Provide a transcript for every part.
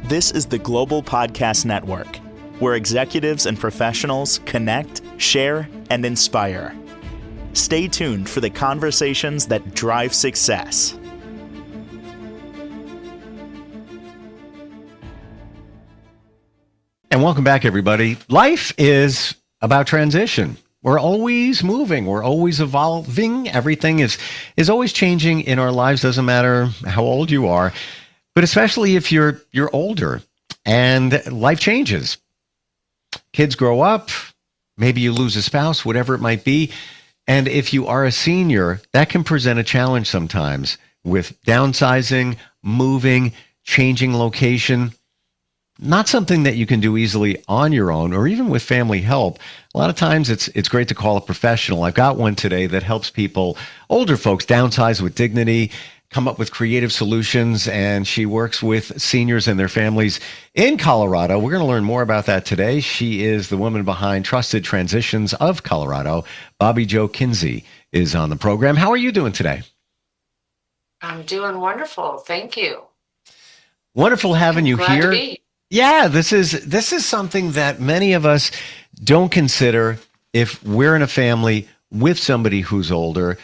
This is the Global Podcast Network, where executives and professionals connect, share, and inspire. Stay tuned for the conversations that drive success. And welcome back, everybody. Life is about transition. We're always moving. We're always evolving. Everything is always changing in our lives. Doesn't matter how old you are, but especially if you're older and life changes. Kids grow up. Maybe you lose a spouse, whatever it might be. And if you are a senior, that can present a challenge sometimes with downsizing, moving, changing location. Not something that you can do easily on your own or even with family help. A lot of times it's great to call a professional. I've got one today that helps people, older folks, downsize with dignity, come up with creative solutions, and she works with seniors and their families in Colorado. We're going to learn more about that today. She is the woman behind Trusted Transitions of Colorado. Bobbie Jo Kinsey is on the program. How are you doing today? I'm doing wonderful. Thank you. Wonderful having you Glad here. to be. Yeah, this is something that many of us don't consider if we're in a family with somebody who's older.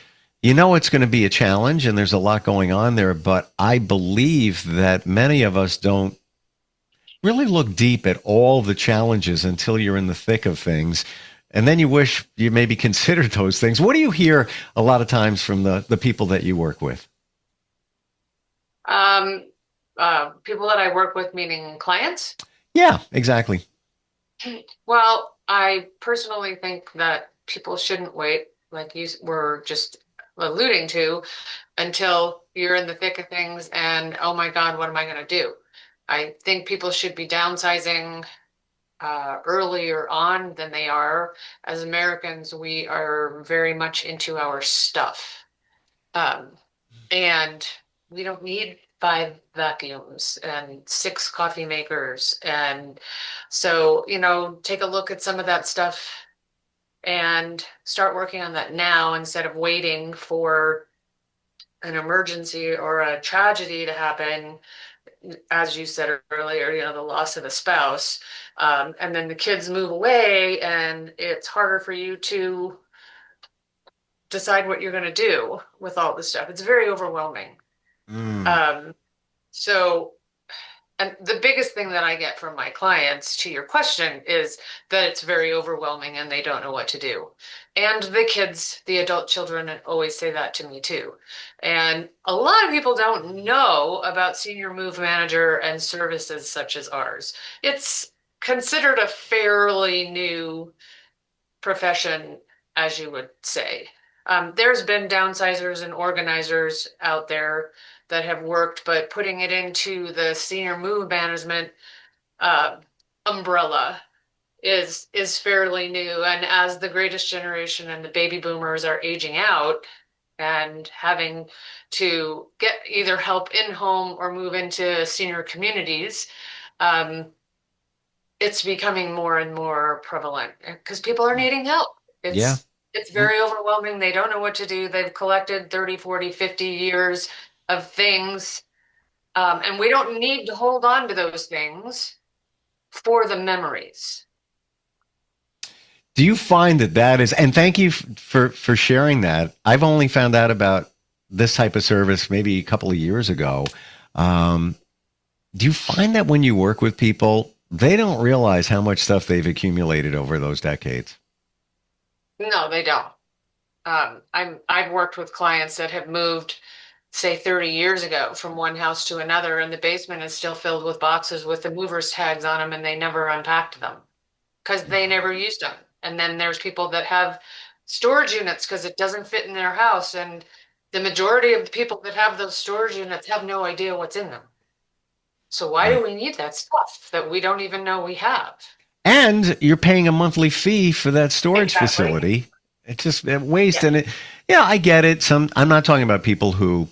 You know it's going to be a challenge, and there's a lot going on there, but I believe that many of us don't really look deep at all the challenges until you're in the thick of things, and then you wish you maybe considered those things. What do you hear a lot of times from the people that you work with? People that I work with, meaning clients? Yeah, exactly. Well, I personally think that people shouldn't wait, like you were just alluding to, until you're in the thick of things and, oh my God, what am I going to do? I think people should be downsizing earlier on than they are. As Americans, we are very much into our stuff. And we don't need 5 vacuums and 6 coffee makers. And so, take a look at some of that stuff and start working on that now instead of waiting for an emergency or a tragedy to happen. As you said earlier, the loss of a spouse, and then the kids move away and it's harder for you to decide what you're going to do with all this stuff. It's very overwhelming. And the biggest thing that I get from my clients, to your question, is that it's very overwhelming and they don't know what to do. And the kids, the adult children, always say that to me too. And a lot of people don't know about Senior Move Manager and services such as ours. It's considered a fairly new profession, as you would say. There's been downsizers and organizers out there that have worked, but putting it into the senior move management umbrella is fairly new. And as the greatest generation and the baby boomers are aging out and having to get either help in home or move into senior communities, it's becoming more and more prevalent because people are needing help. It's very overwhelming. They don't know what to do. They've collected 30, 40, 50 years of things. And we don't need to hold on to those things for the memories. Do you find that is, and thank you for sharing that. I've only found out about this type of service maybe a couple of years ago. Do you find that when you work with people, they don't realize how much stuff they've accumulated over those decades? No, they don't. I've worked with clients that have moved, say 30 years ago, from one house to another, and the basement is still filled with boxes with the movers tags on them, and they never unpacked them because they never used them. And then there's people that have storage units because it doesn't fit in their house, and the majority of the people that have those storage units have no idea what's in them. So why do we need that stuff that we don't even know we have? And you're paying a monthly fee for that storage facility. It's just waste. And I get it. I'm not talking about people who,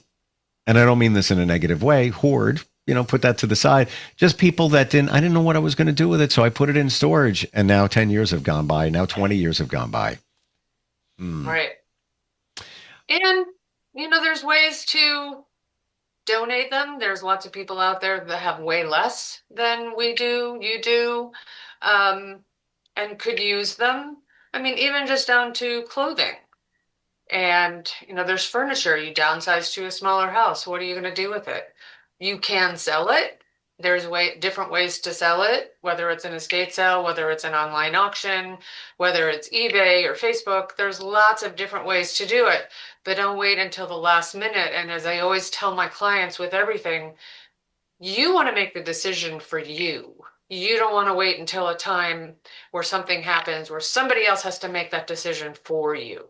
and I don't mean this in a negative way, hoard, put that to the side. Just people that I didn't know what I was going to do with it. So I put it in storage, and now 10 years have gone by. Now 20 years have gone by. Right. And, there's ways to donate them. There's lots of people out there that have way less than we do, you do, and could use them. I mean, even just down to clothing. And, there's furniture. You downsize to a smaller house. What are you going to do with it? You can sell it. There's different ways to sell it, whether it's an estate sale, whether it's an online auction, whether it's eBay or Facebook. There's lots of different ways to do it, but don't wait until the last minute. And as I always tell my clients with everything, you want to make the decision for you. You don't want to wait until a time where something happens where somebody else has to make that decision for you.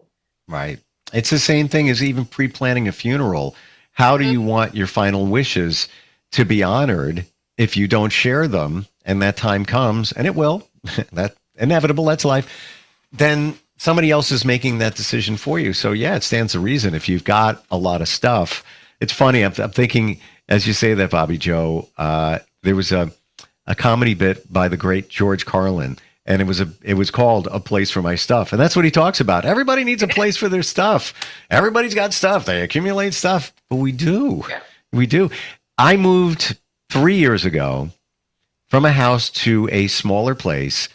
Right. It's the same thing as even pre-planning a funeral. How do you want your final wishes to be honored if you don't share them and that time comes, and it will, that's inevitable, that's life, then somebody else is making that decision for you. So yeah, it stands to reason if you've got a lot of stuff. It's funny, I'm thinking, as you say that, Bobbie Jo, there was a comedy bit by the great George Carlin, and it was called A Place for My Stuff. And that's what he talks about. Everybody needs a place for their stuff. Everybody's got stuff. They accumulate stuff. But we do. Yeah. We do. I moved 3 years ago from a house to a smaller place.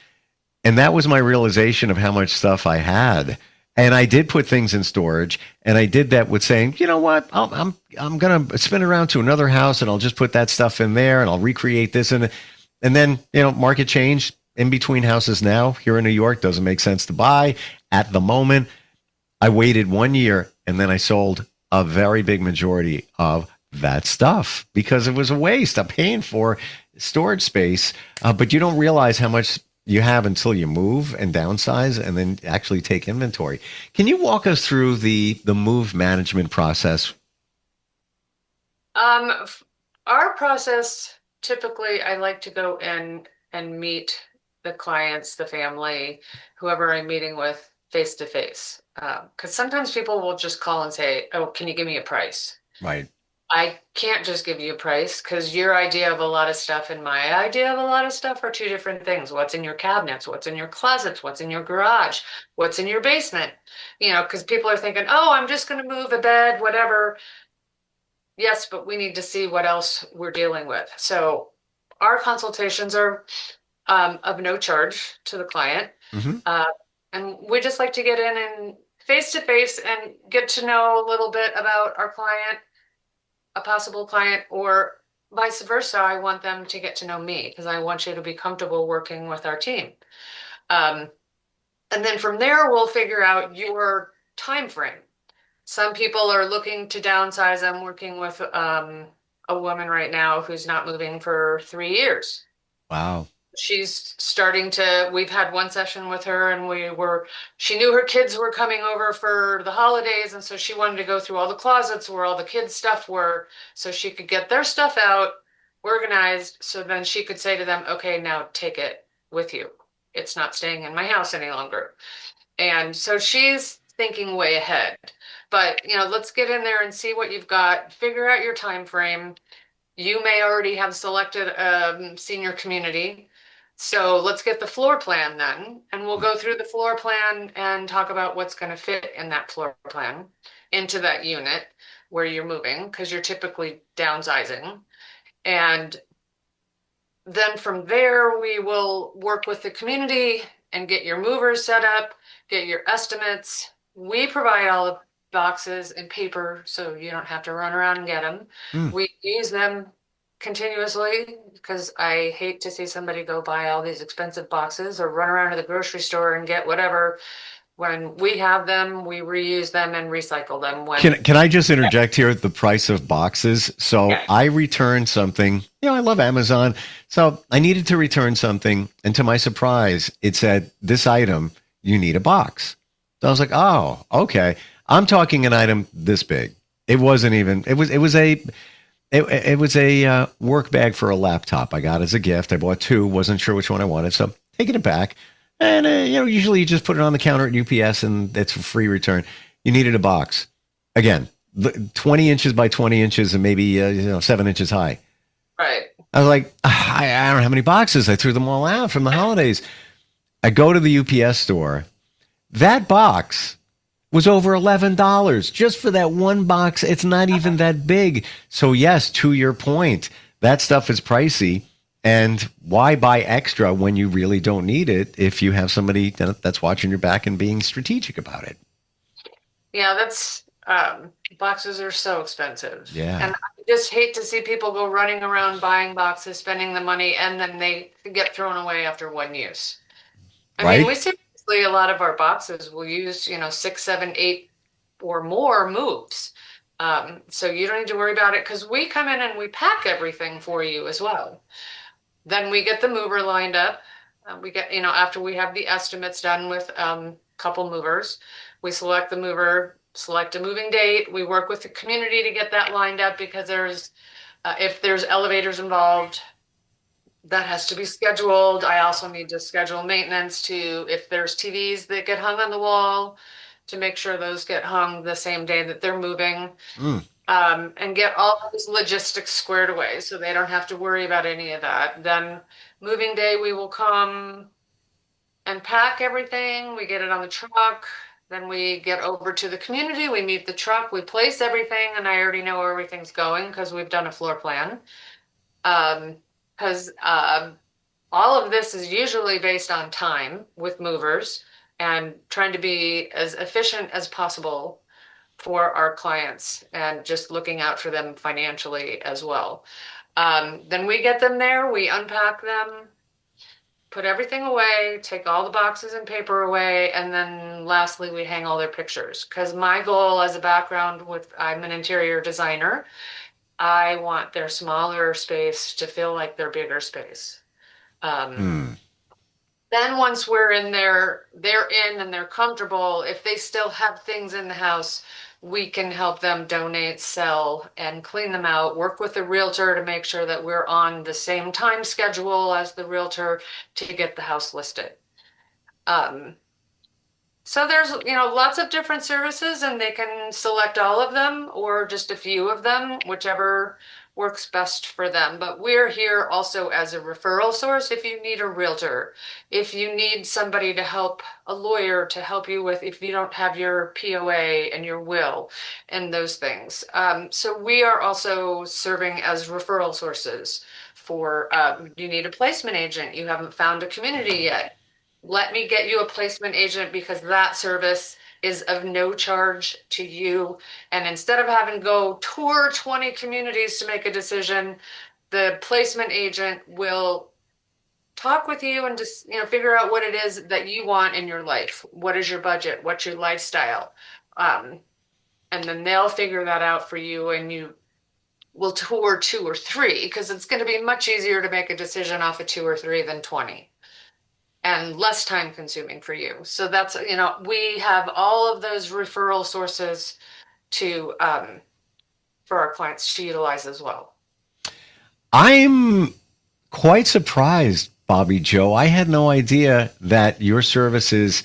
And that was my realization of how much stuff I had. And I did put things in storage. And I did that with saying, you know what, I'm going to spin around to another house and I'll just put that stuff in there and I'll recreate this. And then, market changed. In between houses now here in New York, doesn't make sense to buy at the moment. I waited 1 year and then I sold a very big majority of that stuff because it was a waste. I'm paying for storage space, but you don't realize how much you have until you move and downsize and then actually take inventory. Can you walk us through the move management process? Our process, typically, I like to go in and meet the clients, the family, whoever I'm meeting with face to face. Because sometimes people will just call and say, oh, can you give me a price? Right. I can't just give you a price because your idea of a lot of stuff and my idea of a lot of stuff are two different things. What's in your cabinets? What's in your closets? What's in your garage? What's in your basement? Because people are thinking, oh, I'm just going to move a bed, whatever. Yes, but we need to see what else we're dealing with. So our consultations are of no charge to the client. Mm-hmm. And we just like to get in and face to face and get to know a little bit about our client, a possible client, or vice versa. I want them to get to know me because I want you to be comfortable working with our team. And then from there, we'll figure out your time frame. Some people are looking to downsize. I'm working with a woman right now who's not moving for 3 years. Wow. She's we've had one session with her and she knew her kids were coming over for the holidays. And so she wanted to go through all the closets where all the kids' stuff were so she could get their stuff out, organized. So then she could say to them, okay, now take it with you. It's not staying in my house any longer. And so she's thinking way ahead, but let's get in there and see what you've got, figure out your time frame. You may already have selected a senior community. So let's get the floor plan then, and we'll go through the floor plan and talk about what's going to fit in that floor plan into that unit where you're moving, because you're typically downsizing. And then from there, we will work with the community and get your movers set up, get your estimates. We provide all the boxes and paper, so you don't have to run around and get them. We use them continuously because I hate to see somebody go buy all these expensive boxes or run around to the grocery store and get whatever. When we have them, we reuse them and recycle them. Can I just interject here the price of boxes? So I returned something, I love Amazon. So I needed to return something. And to my surprise, it said, this item, you need a box. So I was like, oh, okay. I'm talking an item this big. It wasn't even, it was a work bag for a laptop I got as a gift. I bought two, wasn't sure which one I wanted. So taking it back. And, usually you just put it on the counter at UPS and it's a free return. You needed a box. Again, 20 inches by 20 inches and maybe, 7 inches high. Right. I was like, I don't have any boxes. I threw them all out from the holidays. I go to the UPS store. That box was over $11 just for that one box. It's not even that big. So yes, to your point, that stuff is pricey. And why buy extra when you really don't need it if you have somebody that's watching your back and being strategic about it? Yeah, that's boxes are so expensive. Yeah. And I just hate to see people go running around buying boxes, spending the money, and then they get thrown away after one use. I mean, we Right? seriously, a lot of our boxes will use, 6, 7, 8 or more moves. So you don't need to worry about it because we come in and we pack everything for you as well. Then we get the mover lined up. We get, after we have the estimates done with couple movers, we select the mover, select a moving date. We work with the community to get that lined up because if there's elevators involved, that has to be scheduled. I also need to schedule maintenance if there's TVs that get hung on the wall, to make sure those get hung the same day that they're moving, Mm. and get all those logistics squared away so they don't have to worry about any of that. Then moving day, we will come and pack everything. We get it on the truck. Then we get over to the community. We meet the truck. We place everything, and I already know where everything's going because we've done a floor plan. Because all of this is usually based on time with movers and trying to be as efficient as possible for our clients and just looking out for them financially as well. Then we get them there, we unpack them, put everything away, take all the boxes and paper away, and then lastly, we hang all their pictures. Because my goal as a background I'm an interior designer, I want their smaller space to feel like their bigger space. Mm. Then once we're in there, they're in and they're comfortable. If they still have things in the house, we can help them donate, sell, and clean them out. Work with the realtor to make sure that we're on the same time schedule as the realtor to get the house listed. So there's, lots of different services, and they can select all of them or just a few of them, whichever works best for them. But we're here also as a referral source if you need a realtor, if you need somebody to help, a lawyer to help you with if you don't have your POA and your will and those things. So we are also serving as referral sources for, you need a placement agent, you haven't found a community yet. Let me get you a placement agent because that service is of no charge to you. And instead of having to go tour 20 communities to make a decision, the placement agent will talk with you and just, figure out what it is that you want in your life. What is your budget? What's your lifestyle? And then they'll figure that out for you, and you will tour 2 or 3 because it's going to be much easier to make a decision off of 2 or 3 than 20. And less time consuming for you. So that's, we have all of those referral sources to for our clients to utilize as well. I'm quite surprised, Bobbie Jo. I had no idea that your services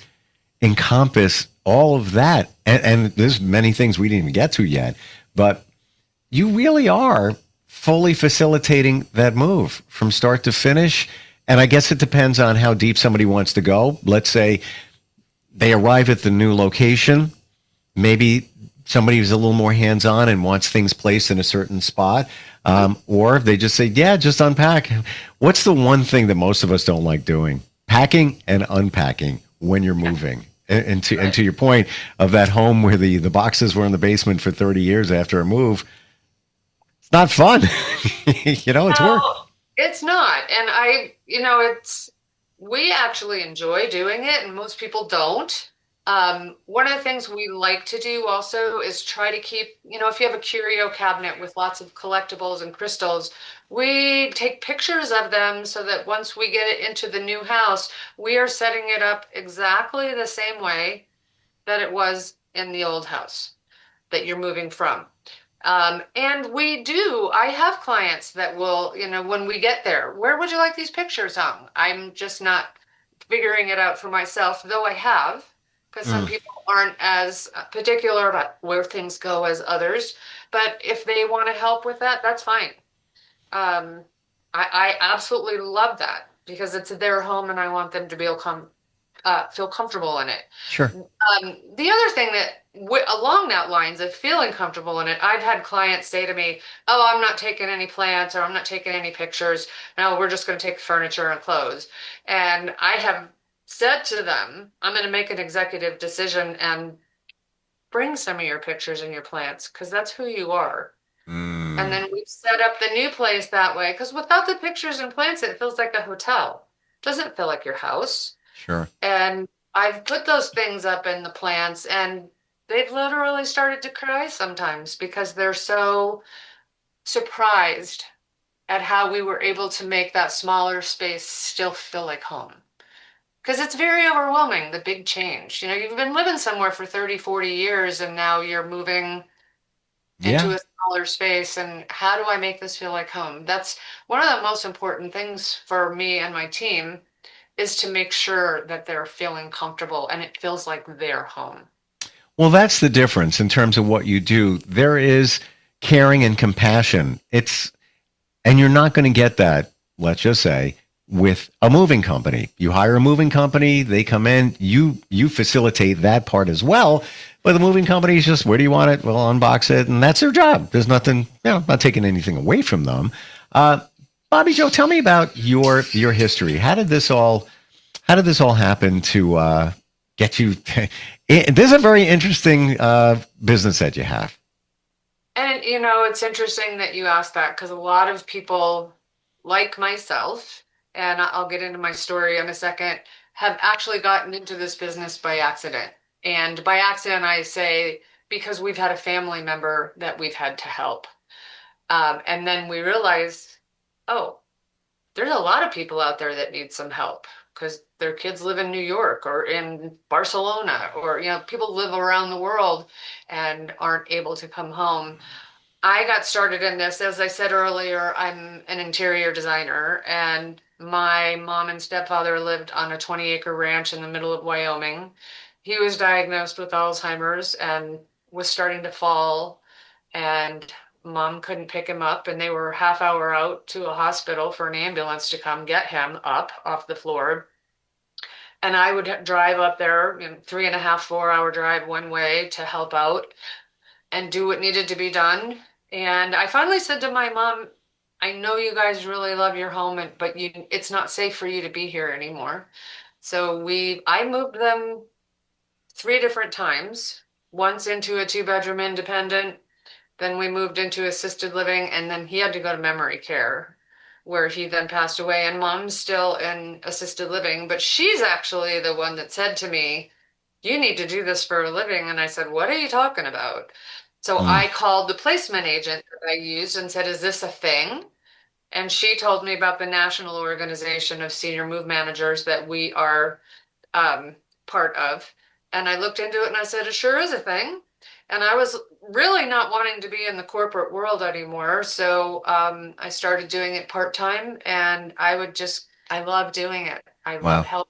encompass all of that. And there's many things we didn't even get to yet, but you really are fully facilitating that move from start to finish. And I guess it depends on how deep somebody wants to go. Let's say they arrive at the new location. Maybe somebody who's a little more hands-on and wants things placed in a certain spot. Or they just say, yeah, just unpack. What's the one thing that most of us don't like doing? Packing and unpacking when you're moving. And to your point of that home where the boxes were in the basement for 30 years after a move, it's not fun. It's work. It's not. And we actually enjoy doing it, and most people don't. One of the things we like to do also is try to keep, if you have a curio cabinet with lots of collectibles and crystals, we take pictures of them so that once we get it into the new house, we are setting it up exactly the same way that it was in the old house that you're moving from. And I have clients that will, when we get there, where would you like these pictures hung? I'm just not figuring it out for myself, though I have, because some people aren't as particular about where things go as others. But if they want to help with that, that's fine. I absolutely love that because it's their home and I want them to feel feel comfortable in it. Sure. The other thing that along that lines of feeling comfortable in it, I've had clients say to me, "Oh, I'm not taking any plants or I'm not taking any pictures. No, we're just going to take furniture and clothes." And I have said to them, "I'm going to make an executive decision and bring some of your pictures and your plants because that's who you are." And Mm, then we've set up the new place that way because without the pictures and plants, it feels like a hotel. It doesn't feel like your house. sure. And I've put those things up in the plants, and they've literally started to cry sometimes because they're so surprised at how we were able to make that smaller space still feel like home. Because it's very overwhelming, the big change. You've been living somewhere for 30, 40 years, and now you're moving Yeah. into a smaller space. And how do I make this feel like home? That's one of the most important things for me and my team is to make sure that they're feeling comfortable and it feels like their home. Well, that's the difference in terms of what you do. There is caring and compassion. And you're not going to get that, let's just say, with a moving company. You hire a moving company, they come in, you facilitate that part as well. But the moving company is just, where do you want it? Well, unbox it, and that's their job. There's nothing, not taking anything away from them. Uh, Bobbie Jo, tell me about your history. How did this all happen to get you? This is a very interesting business that you have. And it's interesting that you asked that because a lot of people like myself, and I'll get into my story in a second, have actually gotten into this business by accident. And by accident, I say because we've had a family member that we've had to help. And then we realize, oh, there's a lot of people out there that need some help because their kids live in New York or in Barcelona, or people live around the world and aren't able to come home. I got started in this, as I said earlier, I'm an interior designer, and my mom and stepfather lived on a 20-acre ranch in the middle of Wyoming. He was diagnosed with Alzheimer's and was starting to fall, and mom couldn't pick him up, and they were half hour out to a hospital for an ambulance to come get him up off the floor. And I would drive up there, 3.5, 4 hour drive one way to help out and do what needed to be done. And I finally said to my mom, I know you guys really love your home, but it's not safe for you to be here anymore. So I moved them 3 different times, once into a 2-bedroom independent, then we moved into assisted living, and then he had to go to memory care, where he then passed away. And mom's still in assisted living, but she's actually the one that said to me, "You need to do this for a living." And I said, "What are you talking about?" So Mm. I called the placement agent that I used and said, "Is this a thing?" And she told me about the National Organization of Senior Move Managers that we are part of. And I looked into it and I said, "It sure is a thing." And I was really not wanting to be in the corporate world anymore. So I started doing it part time, and I love doing it. Wow.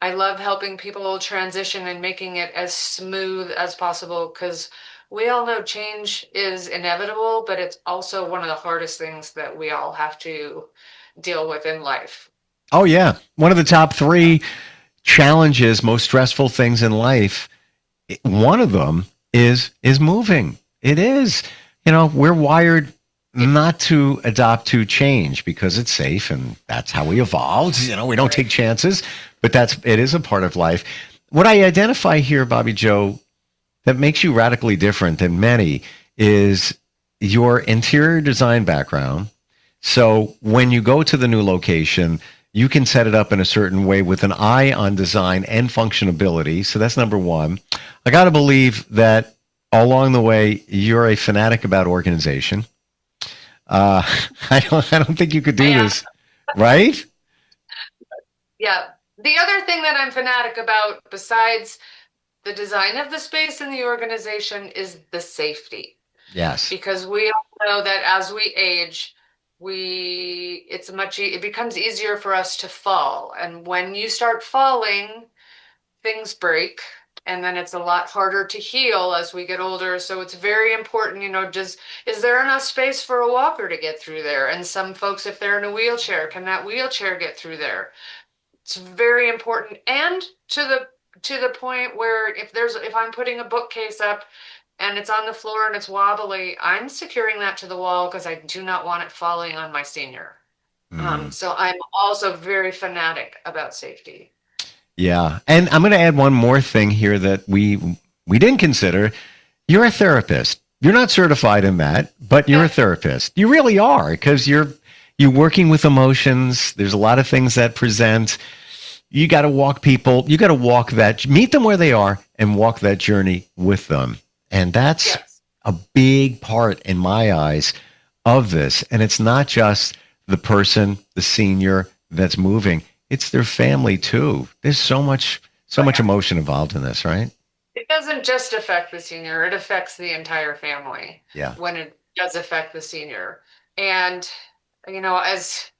I love helping people transition and making it as smooth as possible because we all know change is inevitable, but it's also one of the hardest things that we all have to deal with in life. Oh yeah, one of the top three challenges, most stressful things in life. One of them is moving. It is. We're wired not to adopt to change because it's safe and that's how we evolved. We don't take chances, but it is a part of life. What I identify here, Bobbie Jo, that makes you radically different than many is your interior design background. So when you go to the new location, you can set it up in a certain way with an eye on design and functionability. So that's number one. I got to believe that along the way, you're a fanatic about organization. Uh, I don't think you could do Yeah. this, right? Yeah. The other thing that I'm fanatic about, besides the design of the space and the organization, is the safety. Yes. Because we all know that as we age, it becomes easier for us to fall. And when you start falling, things break. And then it's a lot harder to heal as we get older. So it's very important, is there enough space for a walker to get through there? And some folks, if they're in a wheelchair, can that wheelchair get through there? It's very important. And to the point where if I'm putting a bookcase up and it's on the floor and it's wobbly, I'm securing that to the wall because I do not want it falling on my senior. So I'm also very fanatic about safety. Yeah. And I'm going to add one more thing here that we didn't consider. You're a therapist. You're not certified in that, but you're a therapist. You really are, because you're working with emotions. There's a lot of things that present. You got to walk people. You got to meet them where they are and walk that journey with them. And that's a big part in my eyes of this. And it's not just the person, the senior that's moving. It's their family too. There's so much emotion involved in this, right? It doesn't just affect the senior, it affects the entire family. Yeah. When it does affect the senior. And, as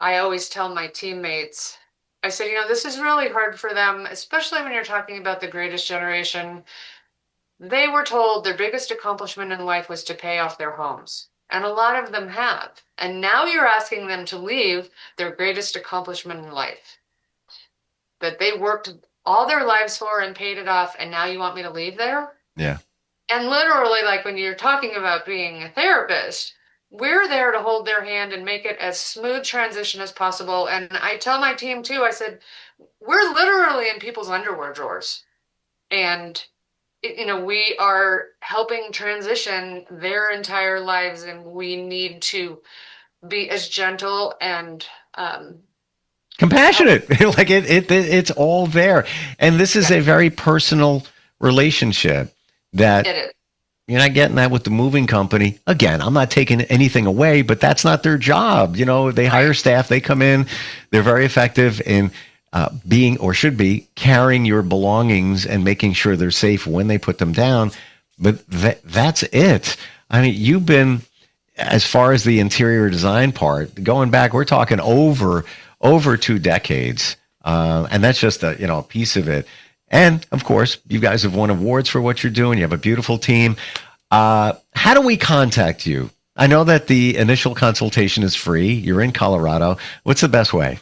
I always tell my teammates, I said, this is really hard for them, especially when you're talking about the greatest generation. They were told their biggest accomplishment in life was to pay off their homes. And a lot of them have. And now you're asking them to leave their greatest accomplishment in life that they worked all their lives for and paid it off. And now you want me to leave there? Yeah. And literally, like when you're talking about being a therapist, we're there to hold their hand and make it as smooth transition as possible. And I tell my team too, I said, we're literally in people's underwear drawers. And we are helping transition their entire lives, and we need to be as gentle and compassionate. Like it's all there. And this is a very personal relationship that it is. You're not getting that with the moving company. Again, I'm not taking anything away, but that's not their job. They hire staff, they come in, they're very effective in being, or should be, carrying your belongings and making sure they're safe when they put them down. But that's it. I mean, you've been, as far as the interior design part, going back, we're talking over 2 decades. And that's just a piece of it. And of course, you guys have won awards for what you're doing. You have a beautiful team. How do we contact you? I know that the initial consultation is free. You're in Colorado. What's the best way?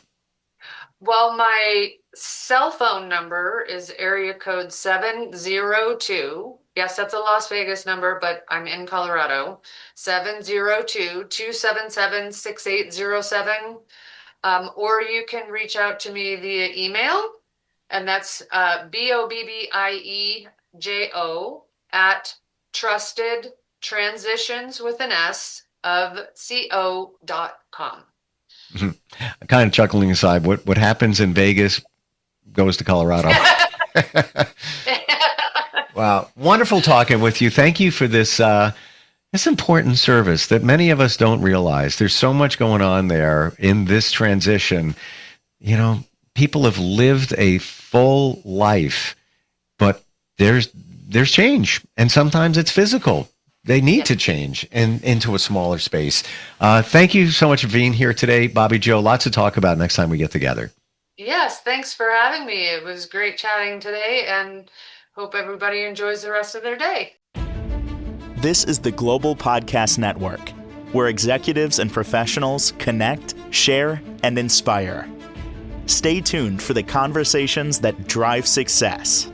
Well, my cell phone number is area code 702. Yes, that's a Las Vegas number, but I'm in Colorado. 702-277-6807. Or you can reach out to me via email, and that's BOBBIEJO at trustedtransitions with an S of co.com. I'm kind of chuckling aside. What happens in Vegas goes to Colorado. Wow. Wonderful talking with you. Thank you for this important service that many of us don't realize. There's so much going on there in this transition. People have lived a full life, but there's change, and sometimes it's physical. They need to change into a smaller space. Thank you so much for being here today, Bobbie Jo. Lots to talk about next time we get together. Yes, thanks for having me. It was great chatting today, and hope everybody enjoys the rest of their day. This is the Global Podcast Network, where executives and professionals connect, share, and inspire. Stay tuned for the conversations that drive success.